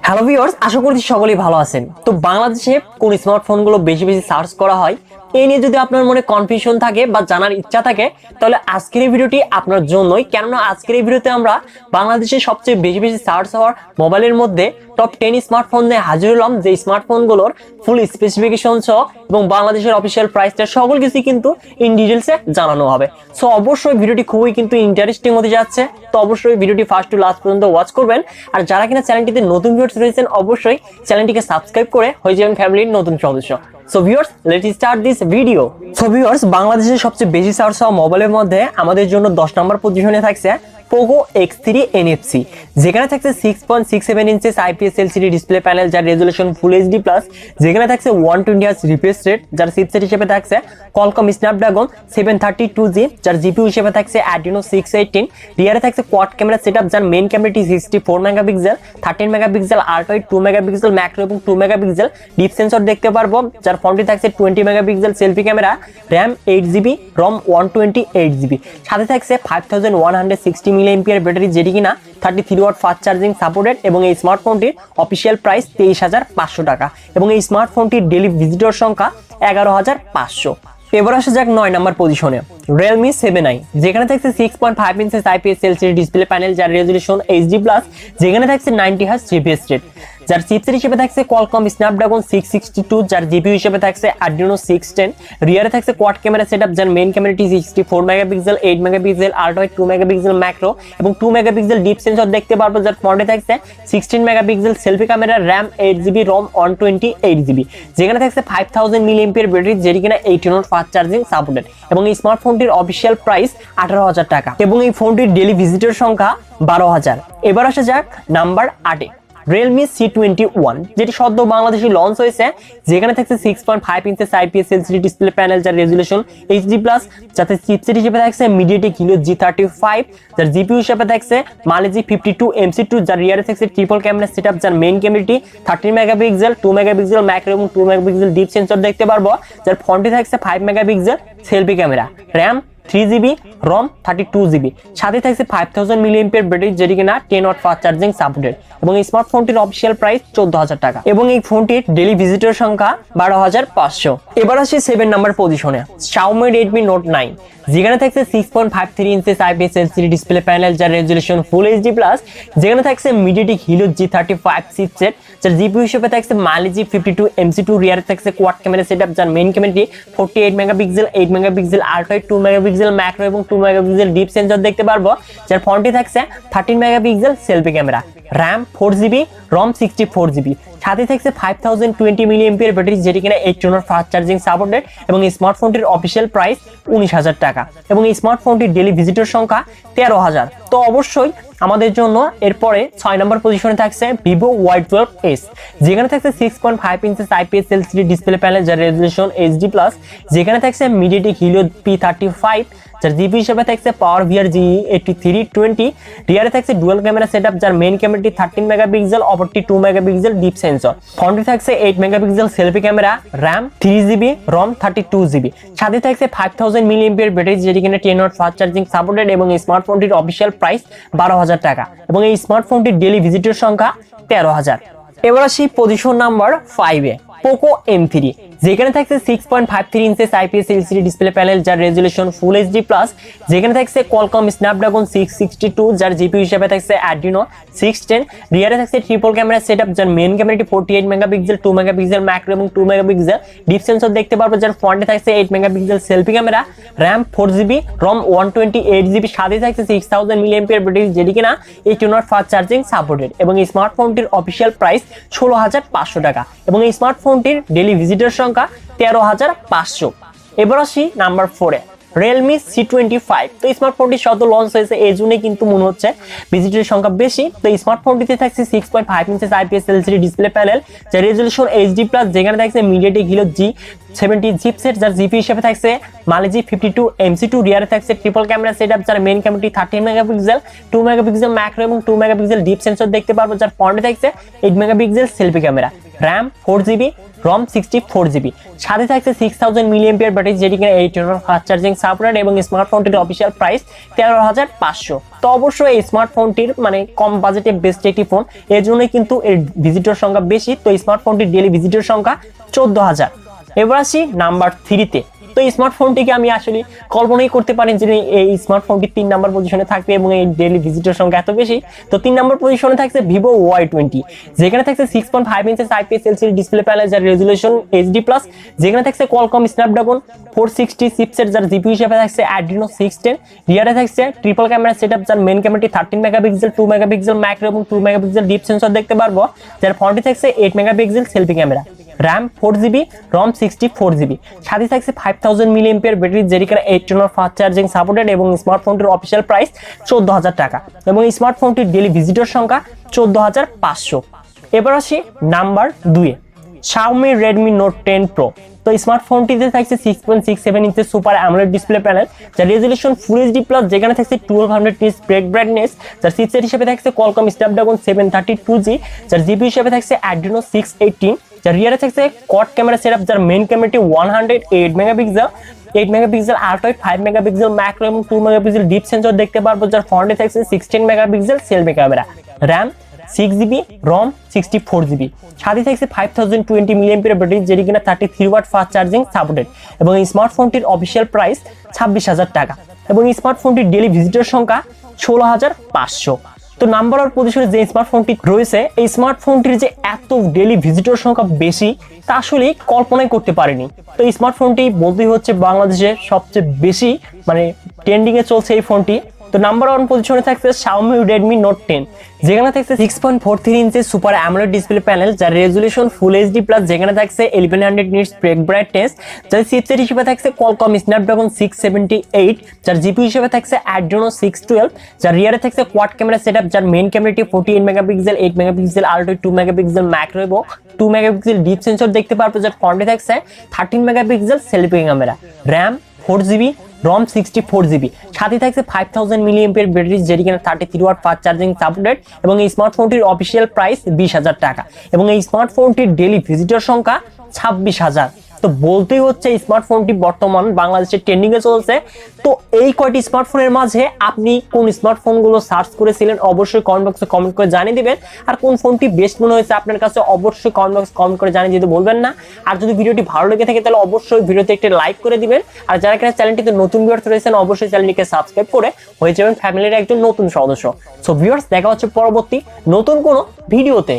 Hello viewers, আশা করছি সকলেই ভালো আছেন। তো বাংলাদেশে কোন স্মার্টফোনগুলো বেশি বেশি সার্চ করা হয় এই নিয়ে যদি আপনার মনে কনফিউশন থাকে বা জানার ইচ্ছা থাকে তাহলে আজকের এই ভিডিওটি আপনার জন্যই। কেননা আজকের এই ভিডিওতে আমরা বাংলাদেশে সবচেয়ে বেশি বেশি সার্চ হওয়ার মোবাইলের মধ্যে টপ 10 স্মার্টফোন নিয়ে হাজির হলাম, যে স্মার্টফোনগুলোর ফুল স্পেসিফিকেশন সহ এবং বাংলাদেশের অফিসিয়াল প্রাইসটা সকল কিছু কিন্তু ইন ডিটেলসে জানানো হবে। সো অবশ্যই ভিডিওটি খুবই কিন্তু ইন্টারেস্টিং হতে যাচ্ছে। তো অবশ্যই ভিডিওটি ফার্স্ট টু লাস্ট পর্যন্ত ওয়াচ করবেন। আর যারা কিনা চ্যানেলটিতে নতুন ভিউয়ার্স রয়েছেন অবশ্যই চ্যানেলটিকে সাবস্ক্রাইব করে হয়ে যাবেন ফ্যামিলির নতুন সদস্য। So viewers, let's start this video. So viewers, বাংলাদেশের সবচেয়ে বেশি সার্চ হওয়া মোবাইলের মধ্যে আমাদের জন্য 10 নম্বর পজিশনে থাকছে পোকো X3 NFC, যেখানে থাকছে 6.67 inches IPS LCD display panel, যার রেজুলেশন ফুল এইচডি প্লাস, যেখানে থাকছে 120 হার্জ রিফ্রেশ রেট, যার চিপসেট হিসেবে থাকছে কলকম স্ন্যাপড্রাগন 732G, যার জিপিইউ হিসেবে থাকছে Adreno 618, রিয়ারে থাকছে কোয়াড ক্যামেরা সেটআপ, যার মেইন ক্যামেরাটি 64 megapixel, 13 megapixel ultra, 2 megapixel macro এবং 2 মেগাপিক্সেল ডিপ সেন্সর দেখতে পারবো, যার ফ্রন্টে থাকছে 20 megapixel selfie camera, RAM 8GB, ROM 128GB, সাথে থাকছে 5160 মিলিঅ্যাম্পিয়ার ব্যাটারি, যেটি কিনা 33 ওয়াট ফাস্ট চার্জিং সাপোর্টেড। এবং এই স্মার্টফোনটির অফিসিয়াল প্রাইস 23,500 টাকা এবং এই স্মার্টফোনটির ডেইলি ভিজিটর সংখ্যা 11,500। এবার আসা যাক 9 নম্বর পজিশনে Realme 7i, যেখানে থাকছে 6.5 inches IPS LCD display panel, যার রেজুলেশন এইচডি প্লাস, যেখানে থাকছে 90 হার্জ রিফ্রেশ রেট, যার চিপসেট হিসেবে থাকছে কোয়ালকম স্ন্যাপড্রাগন 662, যার জিপিইউ হিসেবে থাকছে Adreno 610, রিয়ারে থাকছে কোয়াড ক্যামেরা সেটআপ, যার মেইন ক্যামেরাটি 64 megapixel, 8 megapixel ultra, 2 megapixel macro এবং 2 মেগাপিক্সেল ডিপ সেন্সর দেখতে পারবো, যার ফ্রন্টে থাকছে 16 megapixel selfie camera, RAM 8GB, ROM 128GB, যেখানে থাকছে 5000 মিলিঅ্যাম্পিয়ার ব্যাটারি, যেটি কিনা 18 ওয়াট ফাস্ট চার্জিং সাপোর্টেড এবং এই স্মার্টফোনটির অফিসিয়াল প্রাইস 18,000 টাকা এবং এই ফোনটির ডেইলি ভিজিটর সংখ্যা 12,000। এবার আসা যাক নাম্বার 8 Realme C21, যেটি সদ্য বাংলাদেশে লঞ্চ হয়েছে, যেখানে থাকছে 6.5 inches IPS LCD display panel, যার রেজুলেশন এইচডি প্লাস, যাতে চিপসেট হিসেবে থাকছে MediaTek Helio G35, যার জিপিইউ হিসেবে থাকছে Mali G52MC2, যার রিয়ারে থাকছে ট্রিপল ক্যামেরা সেটআপ, যার মেইন ক্যামেরাটি 13 মেগাপিক্সেল, 2 মেগাপিক্সেল ম্যাক্রো এবং 2 মেগাপিক্সেল ডিপ সেন্সর দেখতে পারবো, যার ফ্রন্টে থাকছে 5 megapixel selfie camera, RAM 3GB, ROM 32GB, সাথে থাকছে 5000 মিলিঅ্যাম্পিয়ার ব্যাটারি, যেটি কিনা 10 ওয়াট ফাস্ট চার্জিং সাপোর্টেড এবং এই স্মার্টফোনটির অফিসিয়াল প্রাইস 14,000 টাকা এবং এই ফোনটির ডেইলি ভিজিটর সংখ্যা 12,500। এবার আসি 7 নম্বর পজিশনে Xiaomi Redmi Note 9, যেখানে থাকছে 6.53 inches IPS LCD display panel, যার রেজুলেশন ফুল এইচডি প্লাস, যেখানে থাকছে MediaTek Helio G35 চিপসেট, যার জিপিইউ হিসেবে থাকছে Mali G52MC2, রিয়ারে থাকছে কোয়াড ক্যামেরা সেটআপ, যার মেইন ক্যামেরাটি 48 megapixel, 8 megapixel ultra, 2 megapixel macro এবং 2 মেগাপিক্সেল ডিপ সেন্সর দেখতে পারবো, যার ফ্রন্টে থাকছে 13 megapixel selfie camera, RAM 4GB, ROM 64GB, সাথে থাকছে 5020 মিলিঅ্যাম্পিয়ার ব্যাটারি, যেটি কিনা 18 ওয়াট ফাস্ট চার্জিং সাপোর্টেড এবং এই স্মার্টফোনটির অফিসিয়াল প্রাইস 19,000 টাকা এবং এই স্মার্টফোনটির ডেইলি ভিজিটর সংখ্যা 13,000। তো অবশ্যই আমাদের জন্য এরপরে 6 নম্বর পজিশনে থাকছে Vivo Y12s, যেখানে থাকছে 6.5 inches IPS LCD display panel, যার রেজুলেশন এইচডি প্লাস, যেখানে থাকছে MediaTek Helio P35, যার জিপি হিসেবে থাকছে PowerVR GE8320, রিয়ারে থাকছে ডুয়াল ক্যামেরা সেটআপ, যার মেইন ক্যামেরাটি 13 মেগাপিক্সেল, অপরটি 2 মেগাপিক্সেল ডিপ সেন্সর, ফ্রন্টে থাকছে 8 megapixel selfie camera, RAM 3GB, ROM 32GB, সাথে থাকছে 5000 মিলিঅ্যাম্পিয়ার ব্যাটারি, যেটি কিনা 10 ওয়াট ফাস্ট চার্জিং সাপোর্টেড এবং এই স্মার্টফোনটির অফিসিয়াল প্রাইস 12,000 টাকা এবং এই স্মার্টফোনটির ডেইলি ভিজিটর সংখ্যা 13,000। এবার আসি পজিশন নাম্বার 5 পোকো M3, যেখানে থাকছে 6.53 inches IPS LCD display panel, যার রেজুলেশন ফুল এইচডি প্লাস, যেখানে থাকছে কোয়ালকম স্ন্যাপড্রাগন 662, যার জিপিইউ হিসেবে থাকছে Adreno 610, রিয়ারে থাকছে ট্রিপল ক্যামেরা সেটআপ, যার মেইন ক্যামেরাটি 48 মেগাপিক্সেল, 2 মেগাপিক্সেল ম্যাক্রো এবং 2 মেগাপিক্সেল ডিপ সেন্সর দেখতে পারবো, যার ফ্রন্টে থাকছে 8 megapixel selfie camera, RAM 4GB, ROM 128GB, সাথে থাকছে 6000 মিলিঅ্যাম্পিয়ার ব্যাটারি, যেটি কিনা 18 ওয়াট ফাস্ট চার্জিং সাপোর্টেড এবং এই স্মার্টফোনটির অফিসিয়াল প্রাইস 16,500 টাকা এবং এই স্মার্টফোনটির ডেইলি ভিজিটর সংখ্যা 13,500। এবার আসি নাম্বার 4 Realme C25। তো এই স্মার্টফোনটি সদ্য লঞ্চ হয়েছে, এই জন্যই কিন্তু মনে হচ্ছে ভিজিটরের সংখ্যা বেশি। তো এই স্মার্টফোনটিতে থাকছে 6.5 inches IPS LCD display panel, যার রেজুলেশন এইচডি প্লাস, যেখানে থাকছে MediaTek Helio G70 চিপসেট, যার জিপি হিসেবে থাকছে Mali G52MC2, রিয়ারে থাকছে ট্রিপল ক্যামেরা সেটআপ, যার মেইন ক্যামেরাটি 13 মেগাপিক্সেল, 2 মেগাপিক্সেল ম্যাক্রো এবং 2 মেগাপিক্সেল ডিপ সেন্সর দেখতে পারবো, যার ফ্রন্টে থাকছে 8 megapixel selfie camera, RAM 4GB, রম 64GB, সাথে থাকছে 6000 mAh ব্যাটারি যেটি কিনা 8 ফাস্ট চার্জিং সাপোর্টেড এবং স্মার্টফোনটির অফিসিয়াল প্রাইস 13500। তো অবশ্যই এই স্মার্টফোনটির মানে কম বাজেটে বেস্ট একটি ফোন, এর জন্যই কিন্তু এর ভিজিটর সংখ্যা বেশি। তো স্মার্টফোনটির ডেইলি ভিজিটর সংখ্যা 14000। এবার আসি নাম্বার 3-তে। তো এই স্মার্টফোনটিকে আমি আসলে কল্পনাই করতে পারি যে এই স্মার্টফোনটি 3 নম্বর পজিশনে থাকবে এবং এই ডেইলি ভিজিটর সংখ্যা এত বেশি। তো 3 নম্বর পজিশনে থাকছে ভিভো Y20, যেখানে থাকছে 6.5 ইঞ্চের IPS LCD ডিসপ্লে প্যানেল যার রেজুলেশন HD+, যেখানে থাকছে কোয়ালকম স্ন্যাপড্রাগন 460 চিপসেট যার জিপিইউ হিসেবে থাকছে Adreno 610, রিয়ারে থাকছে ট্রিপল ক্যামেরা সেটআপ যার মেইন ক্যামেরাটি 13 মেগাপিক্সেল, 2 মেগাপিক্সেল ম্যাক্রো এবং 2 মেগাপিক্সেল ডিপ সেন্সর দেখতে পারবো, যার ফ্রন্টে থাকছে 8 megapixel selfie camera, RAM 4GB, ROM 64GB, সাথে থাকছে 5000 mAh ব্যাটারি যেটি কিনা 8 ফাস্ট চার্জিং সাপোর্টেড এবং স্মার্টফোনটির অফিসিয়াল প্রাইস 14000 টাকা এবং এই স্মার্টফোনটির ডেইলি ভিজিটর সংখ্যা 14500। এবার আসি নাম্বার 2-এ, Xiaomi Redmi Note 10 Pro। তো স্মার্টফোনটিতে থাকছে 6.67 ইঞ্চের সুপার অ্যামোলেড ডিসপ্লে প্যানেল যার রেজুলেশন ফুল এইচডি প্লাস, যেখানে থাকছে 1200 নিটস ব্রাইটনেস, যার চিপসেট হিসেবে থাকছে কোয়ালকম স্ন্যাপড্রাগন 732G, যার জিপিইউ হিসেবে থাকছে Adreno 618, যার রিয়ারে থাকছে কোয়াড ক্যামেরা সেটআপ যার মেইন ক্যামেরাটি 108 megapixel, 8 megapixel ultrawide, 5 megapixel macro এবং 2 মেগাপিক্সেল ডিপ সেন্সর দেখতে পারবো, যার ফ্রন্টে থাকছে 16 megapixel selfie camera, RAM 6GB, ROM 64GB, সাথে থাকছে 5020 mAh ব্যাটারি যেটি কিনা 33 ওয়াট ফাস্ট চার্জিং সাপোর্টেড এবং এই স্মার্টফোনটির অফিসিয়াল প্রাইস 26000 টাকা এবং এই স্মার্টফোনটির ডেইলি ভিজিটর সংখ্যা 16500। তো নাম্বার ওয়ান পজিশনে যে স্মার্টফোনটি রয়েছে, এই স্মার্টফোনটির যে এত ডেইলি ভিজিটর সংখ্যা বেশি তা আসলে কল্পনাই করতে পারিনি। তো এই স্মার্টফোনটি বলতেই হচ্ছে বাংলাদেশে সবচেয়ে বেশি মানে ট্রেন্ডিং এ চলছে এই ফোনটি। তো নাম্বার ওয়ান পজিশনে থাকছে Xiaomi Redmi Note 10, যেখানে থাকছে 6.43 ইঞ্চের সুপার অ্যামোলেড ডিসপ্লে প্যানেল যার রেজুলেশন ফুল এইচডি প্লাস, যেখানে থাকছে 1100 নিটস ব্রাইটনেস, যার চিপসেট হিসেবে থাকছে কোয়ালকম স্ন্যাপড্রাগন 678, যার জিপিইউ হিসেবে থাকছে Adreno 612, যার রিয়ারে থাকছে কোয়াড ক্যামেরা সেটআপ যার মেইন ক্যামেরাটি 48 megapixel, 8 megapixel ultrawide, 2 megapixel macro এবং 2 মেগাপিক্সেল ডিপ সেন্সর দেখতে পারবো, যার ফ্রন্টে থাকছে 13 megapixel selfie camera, RAM 4GB, ROM 64GB, সাথে থাকছে 5000 mAh ব্যাটারি যেটি কিনা 33 ওয়াট ফাস্ট চার্জিং সাপোর্টেড এবং এই স্মার্টফোনটির অফিসিয়াল প্রাইস 20000 টাকা এবং এই স্মার্টফোনটির ডেইলি ভিজিটর সংখ্যা 26000। তো বলতেই হচ্ছে এই স্মার্টফোনটি বর্তমান বাংলাদেশে ট্রেন্ডিং এ চলছে। তো এই কয়টি স্মার্টফোনের মাঝে আপনি কোন স্মার্টফোনগুলো সার্চ করেছিলেন অবশ্যই কমেন্ট বক্সে কমেন্ট করে জানিয়ে দিবেন, আর কোন ফোনটি বেস্ট মনে হয়েছে আপনার কাছে অবশ্যই কমেন্ট বক্সে কমেন্ট করে জানিয়ে দিতে বলবেন না। আর যদি ভিডিওটি ভালো লেগে থাকে তাহলে অবশ্যই ভিডিওতে একটি লাইক করে দিবেন, আর যারা কিনা চ্যানেলটিতে নতুন ভিউয়ার্স রয়েছেন অবশ্যই চ্যানেলটিকে সাবস্ক্রাইব করে হয়ে যাবেন ফ্যামিলির একজন নতুন সদস্য। সো ভিউয়ার্স, দেখা হচ্ছে পরবর্তী নতুন কোনো ভিডিওতে।